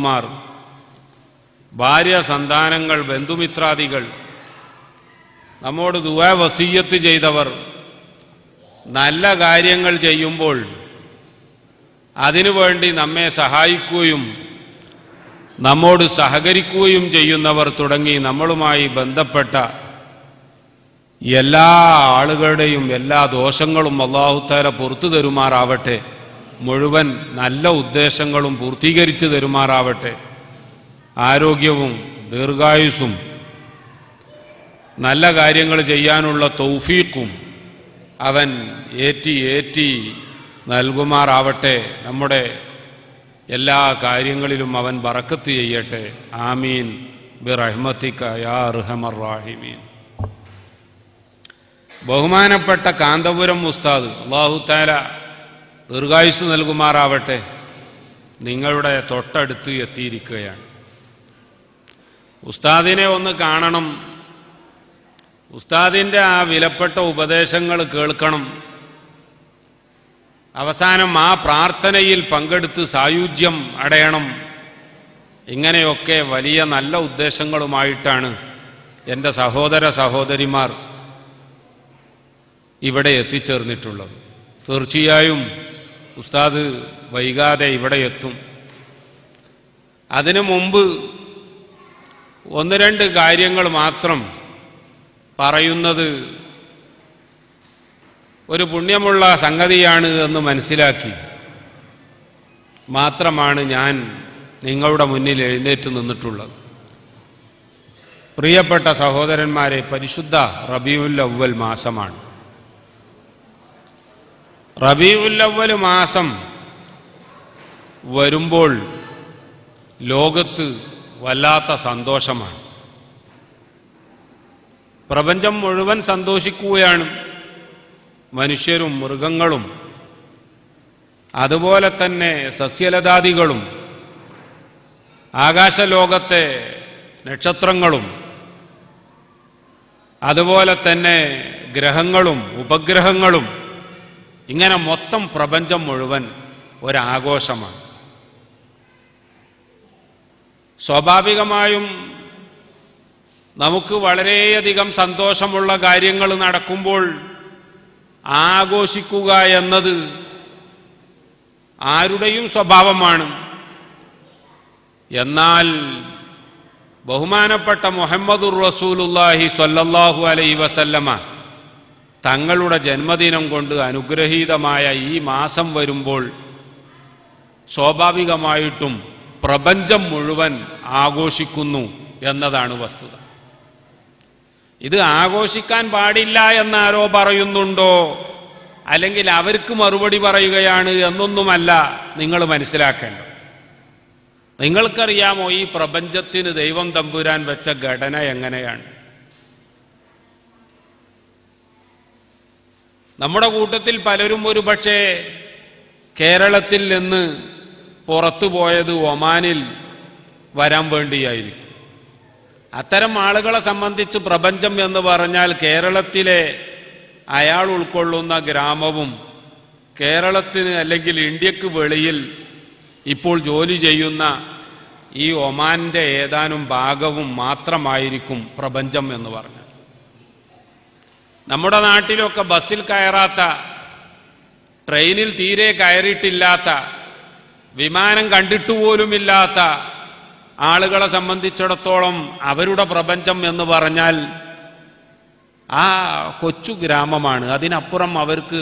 ഉസ്താദുമാർ, ഭാര്യ, സന്താനങ്ങൾ, ബന്ധുമിത്രാദികൾ, നമ്മോട് ദുആ വസിയ്യത്ത് ചെയ്തവർ, നല്ല കാര്യങ്ങൾ ചെയ്യുമ്പോൾ അതിനുവേണ്ടി നമ്മെ സഹായിക്കുകയും നമ്മോട് സഹകരിക്കുകയും ചെയ്യുന്നവർ തുടങ്ങി നമ്മളുമായി ബന്ധപ്പെട്ട എല്ലാ ആളുകളുടെയും എല്ലാ ദോഷങ്ങളും അല്ലാഹു തആല പുറത്തു തരുമാറാവട്ടെ. മുഴുവൻ നല്ല ഉദ്ദേശങ്ങളും പൂർത്തീകരിച്ചു തരുമാറാവട്ടെ. ആരോഗ്യവും ദീർഘായുസ്സും നല്ല കാര്യങ്ങൾ ചെയ്യാനുള്ള തൗഫീഖും അവൻ ഏറ്റി നൽകുമാറാവട്ടെ. നമ്മുടെ എല്ലാ കാര്യങ്ങളിലും അവൻ ബറക്കത്ത് ചെയ്യട്ടെ. ആമീൻ ബിറഹ്മതിക യാ അർഹമർ റഹീമീൻ. ബഹുമാനപ്പെട്ട കാന്തപുരം ഉസ്താദ്, അല്ലാഹു തആല ദീർഘായുസ്സ് നൽകുമാറാവട്ടെ, നിങ്ങളുടെ തൊട്ടടുത്ത് എത്തിയിരിക്കുകയാണ്. ഉസ്താദിനെ ഒന്ന് കാണണം, ഉസ്താദിൻ്റെ ആ വിലപ്പെട്ട ഉപദേശങ്ങൾ കേൾക്കണം, അവസാനം ആ പ്രാർത്ഥനയിൽ പങ്കെടുത്ത് സായുജ്യം അടയണം. ഇങ്ങനെയൊക്കെ വലിയ നല്ല ഉദ്ദേശങ്ങളുമായിട്ടാണ് എൻ്റെ സഹോദര സഹോദരിമാർ ഇവിടെ എത്തിച്ചേർന്നിട്ടുള്ളത്. തീർച്ചയായും ഉസ്താദ് വൈകാതെ ഇവിടെ എത്തും. അതിനു മുമ്പ് ഒന്ന് രണ്ട് കാര്യങ്ങൾ മാത്രം പറയുന്നത് ഒരു പുണ്യമുള്ള സംഗതിയാണ് എന്ന് മനസ്സിലാക്കി മാത്രമാണ് ഞാൻ നിങ്ങളുടെ മുന്നിൽ എഴുന്നേറ്റ് നിന്നിട്ടുള്ളത്. പ്രിയപ്പെട്ട സഹോദരന്മാരെ, പരിശുദ്ധ റബീഉൽ അവ്വൽ മാസമാണ്. റബീഉൽ അവ്വൽ മാസം വരുമ്പോൾ ലോകത്ത് വല്ലാത്ത സന്തോഷമാണ്. പ്രപഞ്ചം മുഴുവൻ സന്തോഷിക്കുകയാണ്. മനുഷ്യരും മൃഗങ്ങളും അതുപോലെ തന്നെ സസ്യലതാദികളും ആകാശലോകത്തെ നക്ഷത്രങ്ങളും അതുപോലെ തന്നെ ഗ്രഹങ്ങളും ഉപഗ്രഹങ്ങളും, ഇങ്ങനെ മൊത്തം പ്രപഞ്ചം മുഴുവൻ ഒരാഘോഷമാണ്. സ്വാഭാവികമായും നമുക്ക് വളരെയധികം സന്തോഷമുള്ള കാര്യങ്ങൾ നടക്കുമ്പോൾ ആഘോഷിക്കുക എന്നത് ആരുടെയും സ്വഭാവമാണ്. എന്നാൽ ബഹുമാനപ്പെട്ട മുഹമ്മദുർ റസൂലുള്ളാഹി സ്വല്ലല്ലാഹു അലൈഹി വസല്ലമ തങ്ങളുടെ ജന്മദിനം കൊണ്ട് അനുഗ്രഹീതമായ ഈ മാസം വരുമ്പോൾ സ്വാഭാവികമായിട്ടും പ്രപഞ്ചം മുഴുവൻ ആഘോഷിക്കുന്നു എന്നതാണ് വസ്തുത. ഇത് ആഘോഷിക്കാൻ പാടില്ല എന്നാരോ പറയുന്നുണ്ടോ, അല്ലെങ്കിൽ അവർക്ക് മറുപടി പറയുകയാണ് എന്നൊന്നുമല്ല നിങ്ങൾ മനസ്സിലാക്കേണ്ടത്. നിങ്ങൾക്കറിയാമോ ഈ പ്രപഞ്ചത്തിന് ദൈവം തമ്പുരാൻ വെച്ച ഘടന എങ്ങനെയാണ്? നമ്മുടെ കൂട്ടത്തിൽ പലരും ഒരുപക്ഷേ കേരളത്തിൽ നിന്ന് പുറത്തു പോയത് ഒമാനിൽ വരാൻ വേണ്ടിയായിരിക്കും. അത്തരം ആളുകളെ സംബന്ധിച്ച് പ്രപഞ്ചം എന്ന് പറഞ്ഞാൽ കേരളത്തിലെ അയാൾ ഉൾക്കൊള്ളുന്ന ഗ്രാമവും കേരളത്തിന് അല്ലെങ്കിൽ ഇന്ത്യക്ക് വെളിയിൽ ഇപ്പോൾ ജോലി ചെയ്യുന്ന ഈ ഒമാൻ്റെ ഏതാനും ഭാഗവും മാത്രമായിരിക്കും പ്രപഞ്ചം എന്ന് പറഞ്ഞാൽ. നമ്മുടെ നാട്ടിലൊക്കെ ബസ്സിൽ കയറാത്ത, ട്രെയിനിൽ തീരെ കയറിയിട്ടില്ലാത്ത, വിമാനം കണ്ടിട്ടുപോലുമില്ലാത്ത ആളുകളെ സംബന്ധിച്ചിടത്തോളം അവരുടെ പ്രപഞ്ചം എന്ന് പറഞ്ഞാൽ ആ കൊച്ചു ഗ്രാമമാണ്. അതിനപ്പുറം അവർക്ക്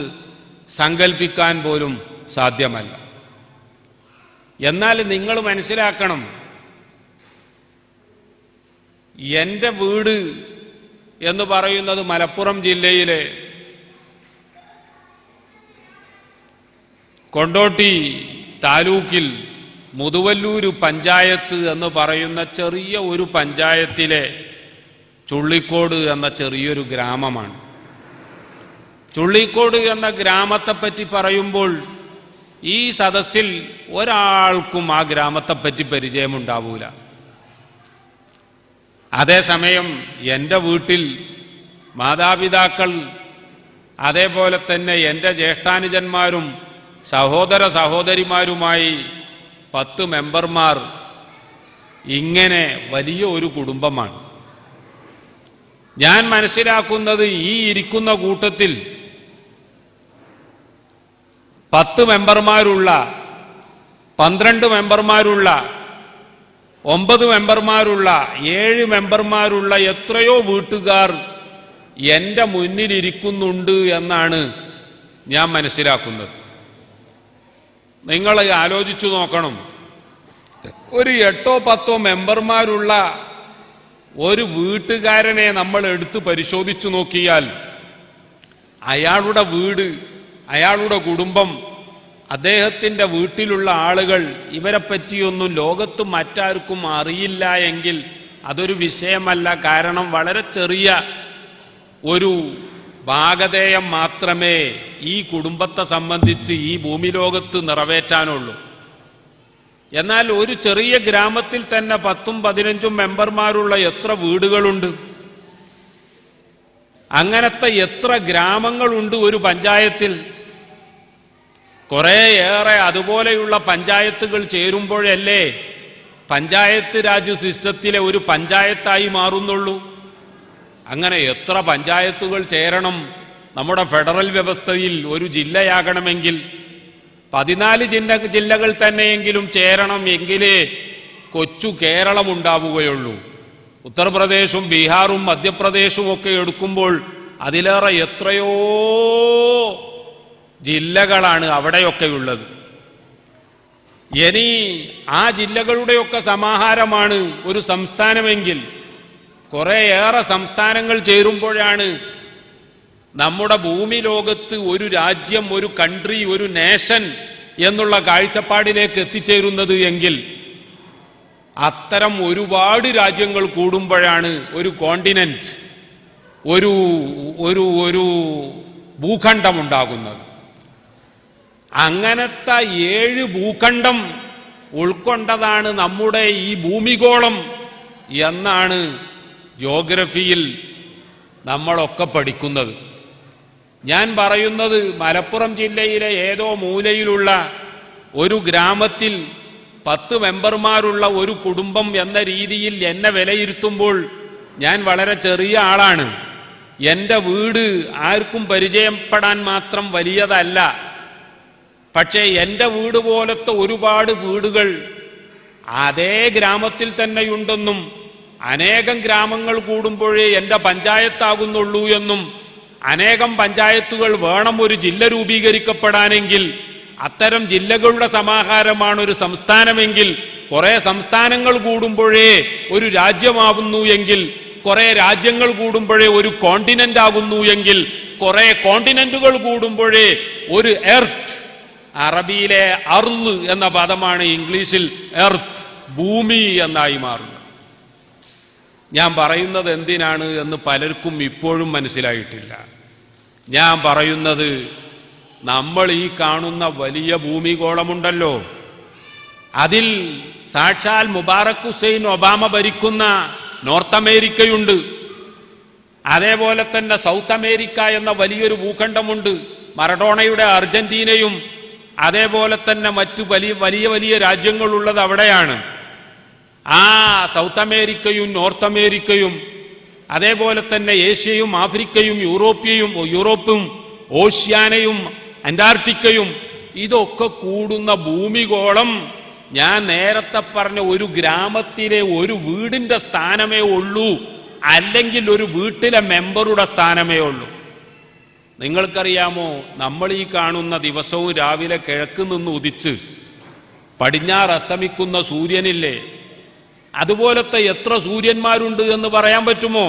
സങ്കല്പിക്കാൻ പോലും സാധ്യമല്ല. എന്നാൽ നിങ്ങൾ മനസ്സിലാക്കണം, എൻ്റെ വീട് എന്ന് പറയുന്നത് മലപ്പുറം ജില്ലയിലെ കൊണ്ടോട്ടി താലൂക്കിൽ മുതുവല്ലൂർ പഞ്ചായത്ത് എന്ന് പറയുന്ന ചെറിയ ഒരു പഞ്ചായത്തിലെ ചുള്ളിക്കോട് എന്ന ചെറിയൊരു ഗ്രാമമാണ്. ചുള്ളിക്കോട് എന്ന ഗ്രാമത്തെപ്പറ്റി പറയുമ്പോൾ ഈ സദസ്സിൽ ഒരാൾക്കും ആ ഗ്രാമത്തെപ്പറ്റി പരിചയമുണ്ടാവൂല. അതേസമയം എൻ്റെ വീട്ടിൽ മാതാപിതാക്കൾ, അതേപോലെ തന്നെ എൻ്റെ ജ്യേഷ്ഠാനുജന്മാരും സഹോദര സഹോദരിമാരുമായി 10 മെമ്പർമാർ ഇങ്ങനെ വലിയ ഒരു കുടുംബമാണ്. ഞാൻ മനസ്സിലാക്കുന്നത് ഈ ഇരിക്കുന്ന കൂട്ടത്തിൽ 10 മെമ്പർമാരുള്ള, 12 മെമ്പർമാരുള്ള, 9 മെമ്പർമാരുള്ള, 7 മെമ്പർമാരുള്ള എത്രയോ വീട്ടുകാർ എൻ്റെ മുന്നിലിരിക്കുന്നുണ്ട് എന്നാണ് ഞാൻ മനസ്സിലാക്കുന്നത്. നിങ്ങൾ ആലോചിച്ചു നോക്കണം, ഒരു 8-10 മെമ്പർമാരുള്ള ഒരു വീട്ടുകാരനെ നമ്മൾ എടുത്ത് പരിശോധിച്ചു നോക്കിയാൽ അയാളുടെ വീട്, അയാളുടെ കുടുംബം, അദ്ദേഹത്തിൻ്റെ വീട്ടിലുള്ള ആളുകൾ, ഇവരെ പറ്റിയൊന്നും ലോകത്ത് മറ്റാർക്കും അറിയില്ല എങ്കിൽ അതൊരു വിഷയമല്ല. കാരണം വളരെ ചെറിയ ഒരു ഭാഗധേയം മാത്രമേ ഈ കുടുംബത്തെ സംബന്ധിച്ച് ഈ ഭൂമി ലോകത്ത് നിറവേറ്റാനുള്ളൂ. എന്നാൽ ഒരു ചെറിയ ഗ്രാമത്തിൽ തന്നെ 10-15 മെമ്പർമാരുള്ള എത്ര വീടുകളുണ്ട്? അങ്ങനത്തെ എത്ര ഗ്രാമങ്ങളുണ്ട് ഒരു പഞ്ചായത്തിൽ? കുറേയേറെ അതുപോലെയുള്ള പഞ്ചായത്തുകൾ ചേരുമ്പോഴല്ലേ പഞ്ചായത്ത് രാജ് സിസ്റ്റത്തിലെ ഒരു പഞ്ചായത്തായി മാറുന്നുള്ളൂ. അങ്ങനെ എത്ര പഞ്ചായത്തുകൾ ചേരണം നമ്മുടെ ഫെഡറൽ വ്യവസ്ഥയിൽ ഒരു ജില്ലയാകണമെങ്കിൽ? 14 ജില്ലകൾ തന്നെയെങ്കിലും ചേരണം, എങ്കിലേ കൊച്ചു കേരളം ഉണ്ടാവുകയുള്ളൂ. ഉത്തർപ്രദേശും ബീഹാറും മധ്യപ്രദേശും ഒക്കെ എടുക്കുമ്പോൾ അതിലേറെ എത്രയോ ജില്ലകളാണ് അവിടെയൊക്കെ ഉള്ളത്. ഇനി ആ ജില്ലകളുടെയൊക്കെ സമാഹാരമാണ് ഒരു സംസ്ഥാനമെങ്കിൽ കുറേയേറെ സംസ്ഥാനങ്ങൾ ചേരുമ്പോഴാണ് നമ്മുടെ ഭൂമി ലോകത്ത് ഒരു രാജ്യം, ഒരു കൺട്രി, ഒരു നേഷൻ എന്നുള്ള കാഴ്ചപ്പാടിലേക്ക് എത്തിച്ചേരുന്നത് എങ്കിൽ അത്തരം ഒരുപാട് രാജ്യങ്ങൾ കൂടുമ്പോഴാണ് ഒരു കോണ്ടിനെന്റ്, ഒരു ഒരു ഒരു ഭൂഖണ്ഡം ഉണ്ടാകുന്നത്. അങ്ങനത്തെ 7 ഭൂഖണ്ഡം ഉൾക്കൊണ്ടതാണ് നമ്മുടെ ഈ ഭൂമിഗോളം എന്നാണ് ജോഗ്രഫിയിൽ നമ്മളൊക്കെ പഠിക്കുന്നത്. ഞാൻ പറയുന്നത് മലപ്പുറം ജില്ലയിലെ ഏതോ മൂലയിലുള്ള ഒരു ഗ്രാമത്തിൽ 10 മെമ്പർമാരുള്ള ഒരു കുടുംബം എന്ന രീതിയിൽ എന്നെ വിലയിരുത്തുമ്പോൾ ഞാൻ വളരെ ചെറിയ ആളാണ്. എൻ്റെ വീട് ആർക്കും പരിചയപ്പെടാൻ മാത്രം വലിയതല്ല. പക്ഷേ എൻ്റെ വീട് പോലത്തെ ഒരുപാട് വീടുകൾ അതേ ഗ്രാമത്തിൽ തന്നെയുണ്ടെന്നും അനേകം ഗ്രാമങ്ങൾ കൂടുമ്പോഴേ എൻ്റെ പഞ്ചായത്താകുന്നുള്ളൂ എന്നും അനേകം പഞ്ചായത്തുകൾ വേണം ഒരു ജില്ല രൂപീകരിക്കപ്പെടാനെങ്കിൽ, അത്തരം ജില്ലകളുടെ സമാഹാരമാണ് ഒരു സംസ്ഥാനമെങ്കിൽ, കുറെ സംസ്ഥാനങ്ങൾ കൂടുമ്പോഴേ ഒരു രാജ്യമാവുന്നു എങ്കിൽ, കുറെ രാജ്യങ്ങൾ കൂടുമ്പോഴേ ഒരു കോണ്ടിനെന്റ് ആകുന്നു എങ്കിൽ, കുറെ കോണ്ടിനെന്റുകൾ കൂടുമ്പോഴേ ഒരു എർത്ത്, അറബിയിലെ അർള് എന്ന പദമാണ് ഇംഗ്ലീഷിൽ എർത്ത്, ഭൂമി എന്നായി മാറുന്നത്. ഞാൻ പറയുന്നത് എന്തിനാണ് എന്ന് പലർക്കും ഇപ്പോഴും മനസ്സിലായിട്ടില്ല. ഞാൻ പറയുന്നത്, നമ്മൾ ഈ കാണുന്ന വലിയ ഭൂമിഗോളമുണ്ടല്ലോ, അതിൽ സാക്ഷാൽ മുബാറക് ഹുസൈൻ ഒബാമ ഭരിക്കുന്ന നോർത്ത് അമേരിക്കയുണ്ട്. അതേപോലെ തന്നെ സൗത്ത് അമേരിക്ക എന്ന വലിയൊരു ഭൂഖണ്ഡമുണ്ട്. മറഡോണയുടെ അർജന്റീനയും അതേപോലെ തന്നെ മറ്റു വലിയ വലിയ വലിയ രാജ്യങ്ങളുള്ളത് അവിടെയാണ്. ആ സൗത്ത് അമേരിക്കയും നോർത്ത് അമേരിക്കയും അതേപോലെ തന്നെ ഏഷ്യയും ആഫ്രിക്കയും യൂറോപ്പും ഓഷ്യാനയും അന്റാർട്ടിക്കയും ഇതൊക്കെ കൂടുന്ന ഭൂമിഗോളം ഞാൻ നേരത്തെ പറഞ്ഞ ഒരു ഗ്രാമത്തിലെ ഒരു വീടിന്റെ സ്ഥാനമേ ഉള്ളൂ, അല്ലെങ്കിൽ ഒരു വീട്ടിലെ മെമ്പറുടെ സ്ഥാനമേ ഉള്ളൂ. നിങ്ങൾക്കറിയാമോ, നമ്മൾ ഈ കാണുന്ന ദിവസവും രാവിലെ കിഴക്ക് നിന്ന് ഉദിച്ച് പടിഞ്ഞാറ് അസ്തമിക്കുന്ന സൂര്യനില്ലേ, അതുപോലത്തെ എത്ര സൂര്യന്മാരുണ്ട് എന്ന് പറയാൻ പറ്റുമോ?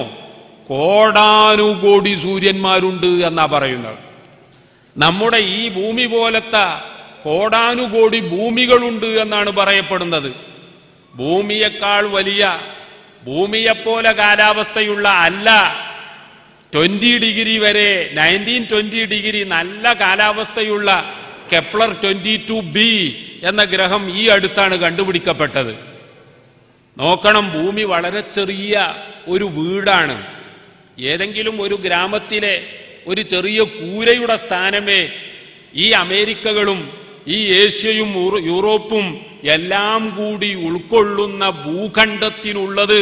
കോടാനുകോടി സൂര്യന്മാരുണ്ട് എന്നാ പറയുന്നത്. നമ്മുടെ ഈ ഭൂമി പോലത്തെ കോടാനുകോടി ഭൂമികളുണ്ട് എന്നാണ് പറയപ്പെടുന്നത്. ഭൂമിയേക്കാൾ വലിയ, ഭൂമിയെപ്പോലെ കാലാവസ്ഥയുള്ള അല്ല, 20 ഡിഗ്രി വരെ 19-20 ഡിഗ്രി നല്ല കാലാവസ്ഥയുള്ള കെപ്ലർ 22b എന്ന ഗ്രഹം ഈ അടുത്താണ് കണ്ടുപിടിക്കപ്പെട്ടത്. നോക്കണം, ഭൂമി വളരെ ചെറിയ ഒരു വീടാണ്. ഏതെങ്കിലും ഒരു ഗ്രാമത്തിലെ ഒരു ചെറിയ കൂരയുടെ സ്ഥാനമേ ഈ അമേരിക്കകളും ഈ ഏഷ്യയും യൂറോപ്പും എല്ലാം കൂടി ഉൾക്കൊള്ളുന്ന ഭൂഖണ്ഡത്തിനുള്ളത്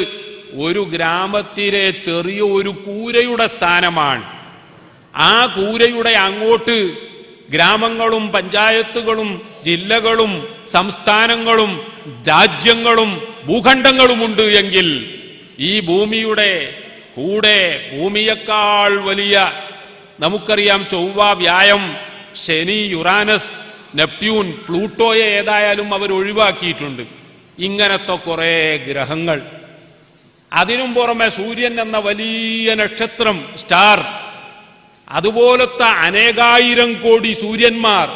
ഒരു ഗ്രാമത്തിലെ ചെറിയ ഒരു കൂരയുടെ സ്ഥാനമാണ്. ആ കൂരയുടെ അങ്ങോട്ട് ഗ്രാമങ്ങളും പഞ്ചായത്തുകളും ജില്ലകളും സംസ്ഥാനങ്ങളും രാജ്യങ്ങളും ഭൂഖണ്ഡങ്ങളുമുണ്ട് എങ്കിൽ ഈ ഭൂമിയുടെ കൂടെ ഭൂമിയേക്കാൾ വലിയ, നമുക്കറിയാം, ചൊവ്വ, വ്യാഴം, ശനി, യുറാനസ്, നെപ്റ്റ്യൂൺ, പ്ലൂട്ടോയെ ഏതായാലും അവർ ഒഴിവാക്കിയിട്ടുണ്ട്. ഇങ്ങനത്തെ കുറേ ഗ്രഹങ്ങൾ, അതിനും പുറമെ സൂര്യൻ എന്ന വലിയ നക്ഷത്രം, സ്റ്റാർ, അതുപോലത്തെ അനേകായിരം കോടി സൂര്യന്മാർ,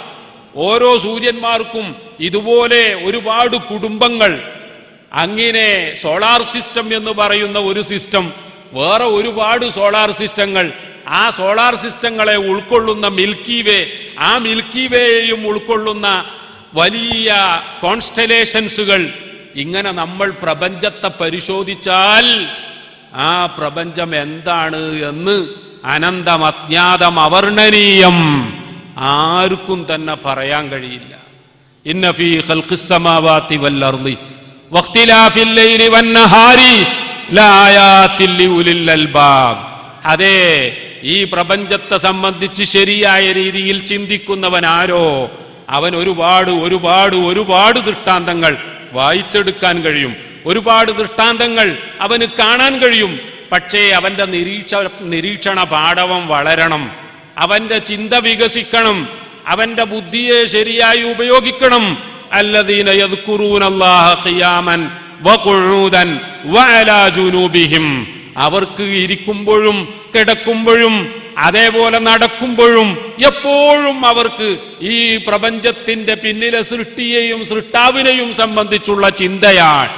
ഓരോ സൂര്യന്മാർക്കും ഇതുപോലെ ഒരുപാട് കുടുംബങ്ങൾ. അങ്ങനെ സോളാർ സിസ്റ്റം എന്ന് പറയുന്ന ഒരു സിസ്റ്റം, വേറെ ഒരുപാട് സോളാർ സിസ്റ്റങ്ങൾ, ആ സോളാർ സിസ്റ്റങ്ങളെ ഉൾക്കൊള്ളുന്ന മിൽക്കി വേ, ആ മിൽക്കി വേയെയും ഉൾക്കൊള്ളുന്ന വലിയ കോൺസ്റ്റലേഷൻസുകൾ. ഇങ്ങനെ നമ്മൾ പ്രപഞ്ചത്തെ പരിശോധിച്ചാൽ ആ പ്രപഞ്ചം എന്താണ് എന്ന് അനന്തം, അജ്ഞാതം, അവർണ്ണനീയം, ആർക്കും തന്നെ പറയാൻ കഴിയില്ല. ഇന്ന ഫീ ഖൽഖിസ് സമാവാതി വൽ അർളി വഖ്തിലാഫിൽ ലൈലി വന്നഹാരി ലആയാതിൽ ലിഉലിൽ അൽബാബ്. അതെ, ഈ പ്രപഞ്ചത്തെ സംബന്ധിച്ച് ശരിയായ രീതിയിൽ ചിന്തിക്കുന്നവൻ ആരോ അവൻ ഒരുപാട് ഒരുപാട് ഒരുപാട് ദൃഷ്ടാന്തങ്ങൾ വായിച്ചെടുക്കാൻ കഴിയും, ഒരുപാട് ദൃഷ്ടാന്തങ്ങൾ അവന് കാണാൻ കഴിയും. പക്ഷേ അവന്റെ നിരീക്ഷണ പാടവം വളരണം, അവന്റെ ചിന്ത വികസിക്കണം, അവന്റെ ബുദ്ധിയെ ശരിയായി ഉപയോഗിക്കണം. അല്ലദീന യദ്കുറൂനല്ലാഹ ഖിയാമൻ വഖുഊദൻ വഅലാ ജുനൂബിഹിം. അവർക്ക് ഇരിക്കുമ്പോഴും കിടക്കുമ്പോഴും അതേപോലെ നടക്കുമ്പോഴും എപ്പോഴും അവർക്ക് ഈ പ്രപഞ്ചത്തിന്റെ പിന്നിലെ സൃഷ്ടിയെയും സൃഷ്ടാവിനെയും സംബന്ധിച്ചുള്ള ചിന്തയാണ്.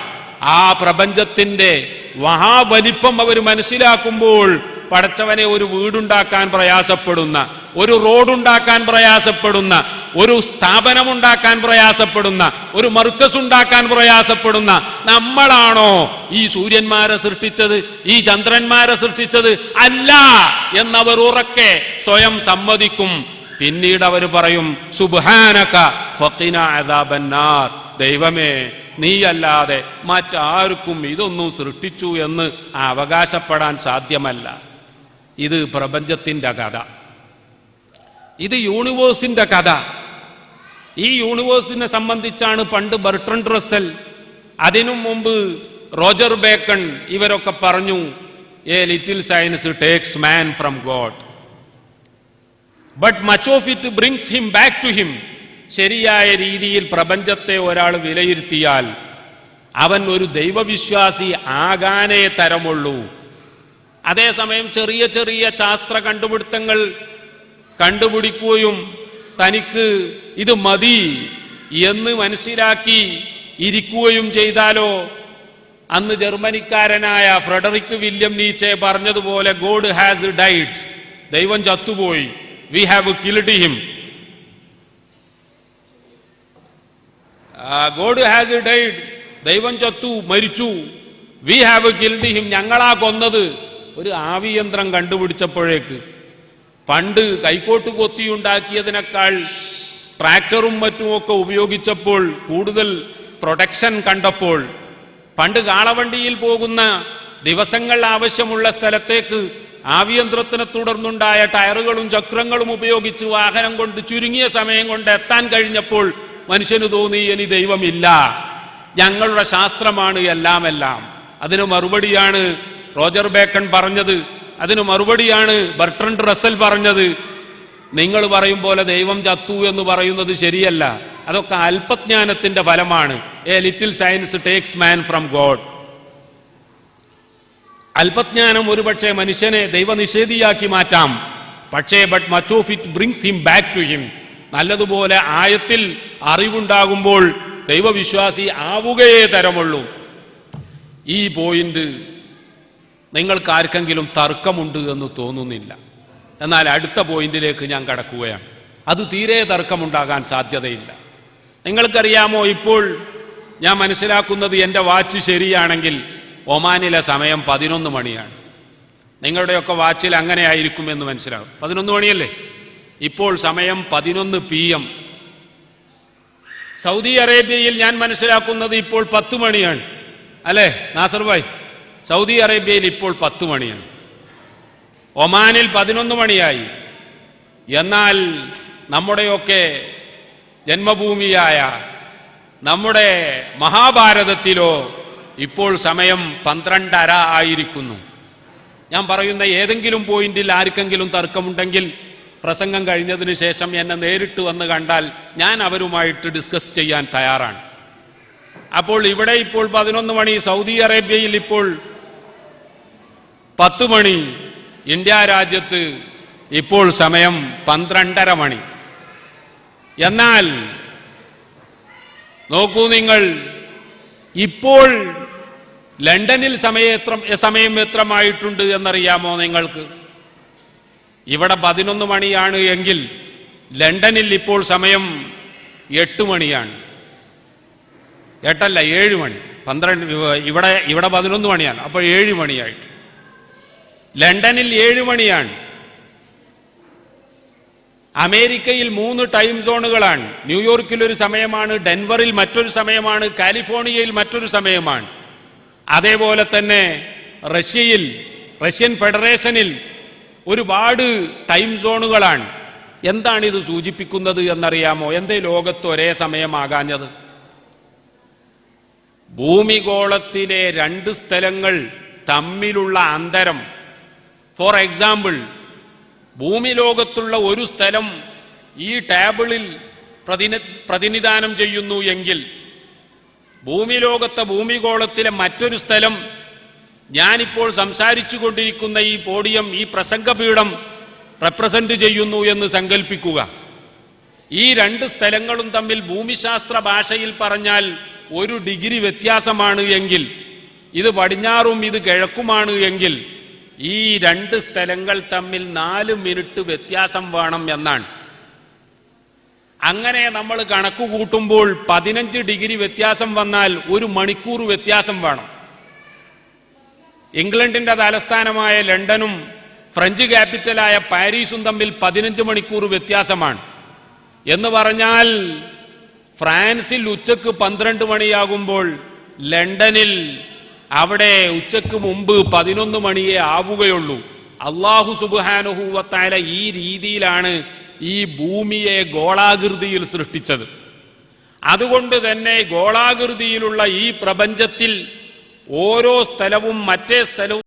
ആ പ്രപഞ്ചത്തിന്റെ മഹാവലിപ്പം അവർ മനസ്സിലാക്കുമ്പോൾ പടച്ചവനെ ഒരു വീടുണ്ടാക്കാൻ പ്രയാസപ്പെടുന്ന, ഒരു റോഡുണ്ടാക്കാൻ പ്രയാസപ്പെടുന്ന, ഒരു സ്ഥാപനമുണ്ടാക്കാൻ പ്രയാസപ്പെടുന്ന, ഒരു മർക്കസ് ഉണ്ടാക്കാൻ പ്രയാസപ്പെടുന്ന നമ്മളാണോ ഈ സൂര്യന്മാരെ സൃഷ്ടിച്ചത്, ഈ ചന്ദ്രന്മാരെ സൃഷ്ടിച്ചത്? അല്ല എന്നവർ ഉറക്കെ സ്വയം സമ്മതിക്കും. പിന്നീട് അവർ പറയും, സുബ്ഹാനക ഫഖിനാ അദാബന്നാർ. ദൈവമേ, നീയല്ലാതെ മറ്റാർക്കും ഇതൊന്നും സൃഷ്ടിച്ചു എന്ന് അവകാശപ്പെടാൻ സാധ്യമല്ല. ഇത് പ്രപഞ്ചത്തിന്റെ കഥ, ഇത് യൂണിവേഴ്സിന്റെ കഥ. ഈ യൂണിവേഴ്സിനെ സംബന്ധിച്ചാണ് പണ്ട് ബർട്രൻഡ് റസ്സൽ, അതിനു മുമ്പ് റോജർ ബേക്കൺ, ഇവരൊക്കെ പറഞ്ഞു, a little science takes man from God but much of it brings him back to him. ശരിയായ രീതിയിൽ പ്രപഞ്ചത്തെ ഒരാൾ വിലയിരുത്തിയാൽ അവൻ ഒരു ദൈവവിശ്വാസി ആകാനേ തരമുള്ളൂ. അതേസമയം ചെറിയ ചെറിയ ശാസ്ത്ര കണ്ടുപിടുത്തങ്ങൾ കണ്ടുപിടിക്കുകയും തനിക്ക് ഇത് മതി എന്ന് മനസ്സിലാക്കി ഇരിക്കുകയും ചെയ്താലോ, അന്ന് ജർമ്മനിക്കാരനായ ഫ്രെഡറിക് വില്യം നീച്ചെ പറഞ്ഞതുപോലെ, ഗോഡ് ഹാസ് ഡൈഡ്, ദൈവം ചത്തുപോയി, we have killed him. God has died, ദൈവം ചത്തു, മരിച്ചു, വി ഹാവ് കിൽഡ് ഹിം, ഞങ്ങളാ കൊന്നത്. ഒരു ആവിയന്ത്രം കണ്ടുപിടിച്ചപ്പോഴേക്ക്, പണ്ട് കൈക്കോട്ട് കൊത്തിയുണ്ടാക്കിയതിനേക്കാൾ ട്രാക്ടറും മറ്റുമൊക്കെ ഉപയോഗിച്ചപ്പോൾ, കൂടുതൽ പ്രൊട്ടക്ഷൻ കണ്ടപ്പോൾ, പണ്ട് കാളവണ്ടിയിൽ പോകുന്ന ദിവസങ്ങൾ ആവശ്യമുള്ള സ്ഥലത്തേക്ക് ആവിയന്ത്രത്തിനെ തുടർന്നുണ്ടായ ടയറുകളും ചക്രങ്ങളും ഉപയോഗിച്ച് വാഹനം കൊണ്ട് ചുരുങ്ങിയ സമയം കൊണ്ട് എത്താൻ കഴിഞ്ഞപ്പോൾ മനുഷ്യന് തോന്നി, ഇനി ദൈവമില്ല, ഞങ്ങളുടെ ശാസ്ത്രമാണ് എല്ലാം. അതിന് മറുപടിയാണ് റോജർ ബേക്കൺ പറഞ്ഞത്, അതിന് മറുപടിയാണ് ബർട്രൻഡ് റസ്സൽ പറഞ്ഞത്. നിങ്ങൾ പറയും പോലെ ദൈവം ചത്തു എന്ന് പറയുന്നത് ശരിയല്ല, അതൊക്കെ അല്പജ്ഞാനത്തിന്റെ ഫലമാണ്. A little science takes man from God. അല്പജ്ഞാനം ഒരുപക്ഷെ മനുഷ്യനെ ദൈവനിഷേധിയാക്കി മാറ്റാം, പക്ഷേ but much of it brings him back to him. നല്ലതുപോലെ ആയത്തിൽ അറിവുണ്ടാകുമ്പോൾ ദൈവവിശ്വാസി ആവുകയേ തരമുള്ളൂ. ഈ പോയിന്റ് നിങ്ങൾക്ക് ആർക്കെങ്കിലും തർക്കമുണ്ട് എന്ന് തോന്നുന്നില്ല. എന്നാൽ അടുത്ത പോയിന്റിലേക്ക് ഞാൻ കടക്കുകയാണ്. അത് തീരെ തർക്കമുണ്ടാകാൻ സാധ്യതയില്ല. നിങ്ങൾക്കറിയാമോ, ഇപ്പോൾ ഞാൻ മനസ്സിലാക്കുന്നത് എൻ്റെ വാച്ച് ശരിയാണെങ്കിൽ ഒമാനിലെ സമയം 11 മണിയാണ്. നിങ്ങളുടെയൊക്കെ വാച്ചിൽ അങ്ങനെ ആയിരിക്കും എന്ന് മനസ്സിലാകും. 11 മണിയല്ലേ ഇപ്പോൾ സമയം? 11 PM. സൗദി അറേബ്യയിൽ ഞാൻ മനസ്സിലാക്കുന്നത് ഇപ്പോൾ 10 മണിയാണ്, അല്ലേ നാസർ ഭായ്? സൗദി അറേബ്യയിൽ ഇപ്പോൾ 10 മണിയാണ്. ഒമാനിൽ 11 മണിയായി. എന്നാൽ നമ്മുടെയൊക്കെ ജന്മഭൂമിയായ നമ്മുടെ മഹാഭാരതത്തിലോ ഇപ്പോൾ സമയം 12:30 ആയിരിക്കുന്നു. ഞാൻ പറയുന്ന ഏതെങ്കിലും പോയിന്റിൽ ആർക്കെങ്കിലും തർക്കമുണ്ടെങ്കിൽ പ്രസംഗം കഴിഞ്ഞതിന് ശേഷം എന്നെ നേരിട്ട് വന്ന് കണ്ടാൽ ഞാൻ അവരുമായിട്ട് ഡിസ്കസ് ചെയ്യാൻ തയ്യാറാണ്. അപ്പോൾ ഇവിടെ ഇപ്പോൾ 11 മണി, സൗദി അറേബ്യയിൽ ഇപ്പോൾ 10 മണി, ഇന്ത്യ രാജ്യത്ത് ഇപ്പോൾ സമയം 12:30 മണി. എന്നാൽ നോക്കൂ നിങ്ങൾ, ഇപ്പോൾ ലണ്ടനിൽ സമയം എത്രമായിട്ടുണ്ട് എന്നറിയാമോ നിങ്ങൾക്ക്? ഇവിടെ 11 മണിയാണ് എങ്കിൽ ലണ്ടനിൽ ഇപ്പോൾ സമയം 8 മണിയാണ്. 8 അല്ല 7 മണി. 12 ഇവിടെ 11 മണിയാണ്, അപ്പോൾ 7 മണിയായിട്ട്. ലണ്ടനിൽ 7 മണിയാണ്. അമേരിക്കയിൽ 3 ടൈം സോണുകളാണ്. ന്യൂയോർക്കിൽ ഒരു സമയമാണ്, ഡെൻവറിൽ മറ്റൊരു സമയമാണ്, കാലിഫോർണിയയിൽ മറ്റൊരു സമയമാണ്. അതേപോലെ തന്നെ റഷ്യൻ ഫെഡറേഷനിൽ ഒരുപാട് ടൈം സോണുകളാണ്. എന്താണിത് സൂചിപ്പിക്കുന്നത് എന്നറിയാമോ? എന്തേ ലോകത്ത് ഒരേ സമയമാകാഞ്ഞത്? ഭൂമിഗോളത്തിലെ 2 സ്ഥലങ്ങൾ തമ്മിലുള്ള അന്തരം. ഫോർ എക്സാമ്പിൾ, ഭൂമി ലോകത്തുള്ള ഒരു സ്ഥലം ഈ ടേബിളിൽ പ്രതിനിധാനം ചെയ്യുന്നു എങ്കിൽ ഭൂമിഗോളത്തിലെ മറ്റൊരു സ്ഥലം ഞാനിപ്പോൾ സംസാരിച്ചു കൊണ്ടിരിക്കുന്ന ഈ പോഡിയം, ഈ പ്രസംഗപീഠം റെപ്രസെന്റ് ചെയ്യുന്നു എന്ന് സങ്കല്പിക്കുക. ഈ 2 സ്ഥലങ്ങളും തമ്മിൽ ഭൂമിശാസ്ത്ര ഭാഷയിൽ പറഞ്ഞാൽ 1 ഡിഗ്രി വ്യത്യാസമാണ് എങ്കിൽ, ഇത് പടിഞ്ഞാറും ഇത് കിഴക്കുമാണ് എങ്കിൽ, ഈ 2 സ്ഥലങ്ങൾ തമ്മിൽ 4 മിനിറ്റ് വ്യത്യാസം വേണം എന്നാണ്. അങ്ങനെ നമ്മൾ കണക്ക് കൂട്ടുമ്പോൾ 15 ഡിഗ്രി വ്യത്യാസം വന്നാൽ 1 മണിക്കൂർ വ്യത്യാസം വേണം. ഇംഗ്ലണ്ടിന്റെ തലസ്ഥാനമായ ലണ്ടനും ഫ്രഞ്ച് ക്യാപിറ്റലായ പാരീസും തമ്മിൽ 15 മണിക്കൂർ വ്യത്യാസമാണ്. എന്ന് പറഞ്ഞാൽ ഫ്രാൻസിൽ ഉച്ചക്ക് 12 മണിയാകുമ്പോൾ ലണ്ടനിൽ അവിടെ ഉച്ചക്ക് മുമ്പ് 11 മണിയേ ആവുകയുള്ളൂ. അല്ലാഹു സുബ്ഹാനഹു വ തആല ഈ രീതിയിലാണ് ഈ ഭൂമിയെ ഗോളാകൃതിയിൽ സൃഷ്ടിച്ചത്. അതുകൊണ്ട് തന്നെ ഗോളാകൃതിയിലുള്ള ഈ പ്രപഞ്ചത്തിൽ ഓരോ സ്ഥലവും മറ്റേ സ്ഥലവും